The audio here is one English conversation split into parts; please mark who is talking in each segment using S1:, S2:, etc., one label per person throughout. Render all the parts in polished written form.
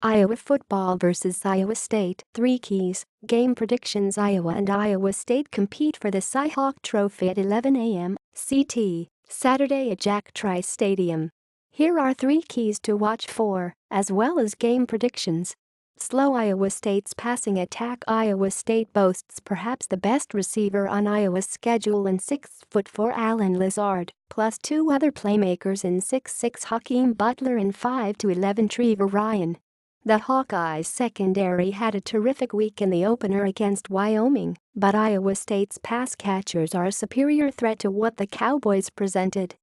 S1: Iowa football versus Iowa State. 3 keys, game predictions. Iowa and Iowa State compete for the Cyhawk Trophy at 11 a.m. CT, Saturday at Jack Trice Stadium. Here are 3 keys to watch for, as well as game predictions. Slow Iowa State's passing attack. Iowa State boasts perhaps the best receiver on Iowa's schedule in 6'4" Allen Lazard, plus 2 other playmakers in 6'6" Hakeem Butler and 5'11" Trever Ryan. The Hawkeyes secondary had a terrific week in the opener against Wyoming, but Iowa State's pass catchers are a superior threat to what the Cowboys presented.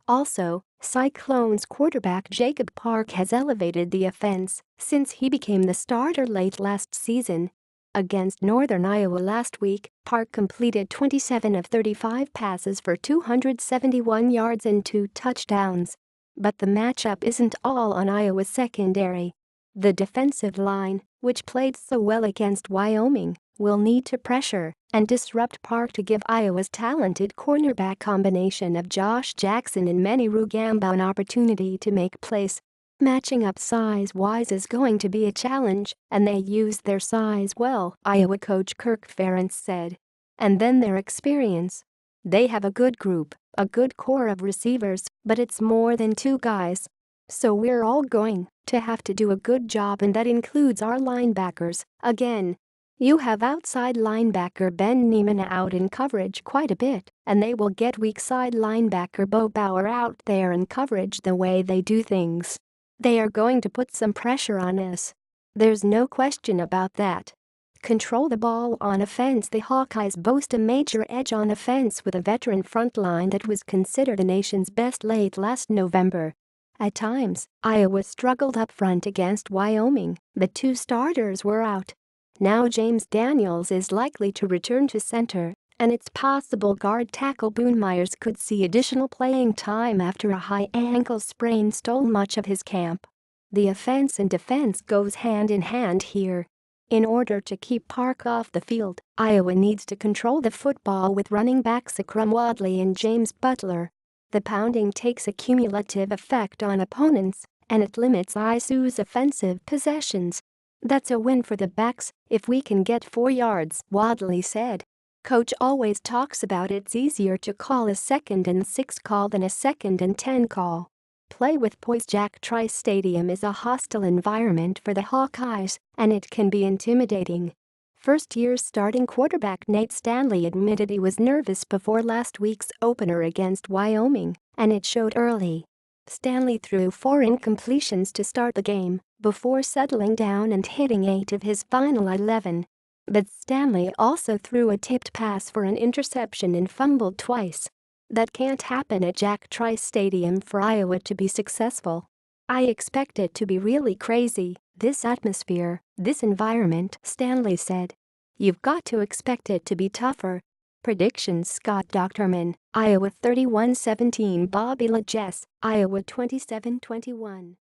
S1: Also, Cyclones quarterback Jacob Park has elevated the offense since he became the starter late last season. Against Northern Iowa last week, Park completed 27 of 35 passes for 271 yards and 2 touchdowns. But the matchup isn't all on Iowa's secondary. The defensive line, which played so well against Wyoming, will need to pressure and disrupt Park to give Iowa's talented cornerback combination of Josh Jackson and Manny Rugamba an opportunity to make plays. Matching up size-wise is going to be a challenge, and they used their size well, Iowa coach Kirk Ferentz said. And then their experience. They have a good group, a good core of receivers, but it's more than 2 guys. So we're all going to have to do a good job, and that includes our linebackers. Again, you have outside linebacker Ben Niemann out in coverage quite a bit, and they will get weak side linebacker Bo Bauer out there in coverage the way they do things. They are going to put some pressure on us. There's no question about that. Control the ball on offense. The Hawkeyes boast a major edge on offense with a veteran front line that was considered the nation's best late last November. At times, Iowa struggled up front against Wyoming. The 2 starters were out. Now James Daniels is likely to return to center, and it's possible guard tackle Boone Myers could see additional playing time after a high ankle sprain stole much of his camp. The offense and defense goes hand in hand here. In order to keep Park off the field, Iowa needs to control the football with running backs Akrum Wadley and James Butler. The pounding takes a cumulative effect on opponents, and it limits ISU's offensive possessions. That's a win for the backs if we can get 4 yards, Wadley said. Coach always talks about it's easier to call a 2nd and 6 call than a 2nd and 10 call. Play with poise. Jack Trice Stadium is a hostile environment for the Hawkeyes, and it can be intimidating. First-year starting quarterback Nate Stanley admitted he was nervous before last week's opener against Wyoming, and it showed early. Stanley threw 4 incompletions to start the game, before settling down and hitting 8 of his final 11. But Stanley also threw a tipped pass for an interception and fumbled twice. That can't happen at Jack Trice Stadium for Iowa to be successful. I expect it to be really crazy, this atmosphere, this environment, Stanley said. You've got to expect it to be tougher. Predictions. Scott Docterman, Iowa 31-17. Bobby Lajes, Iowa 27-21.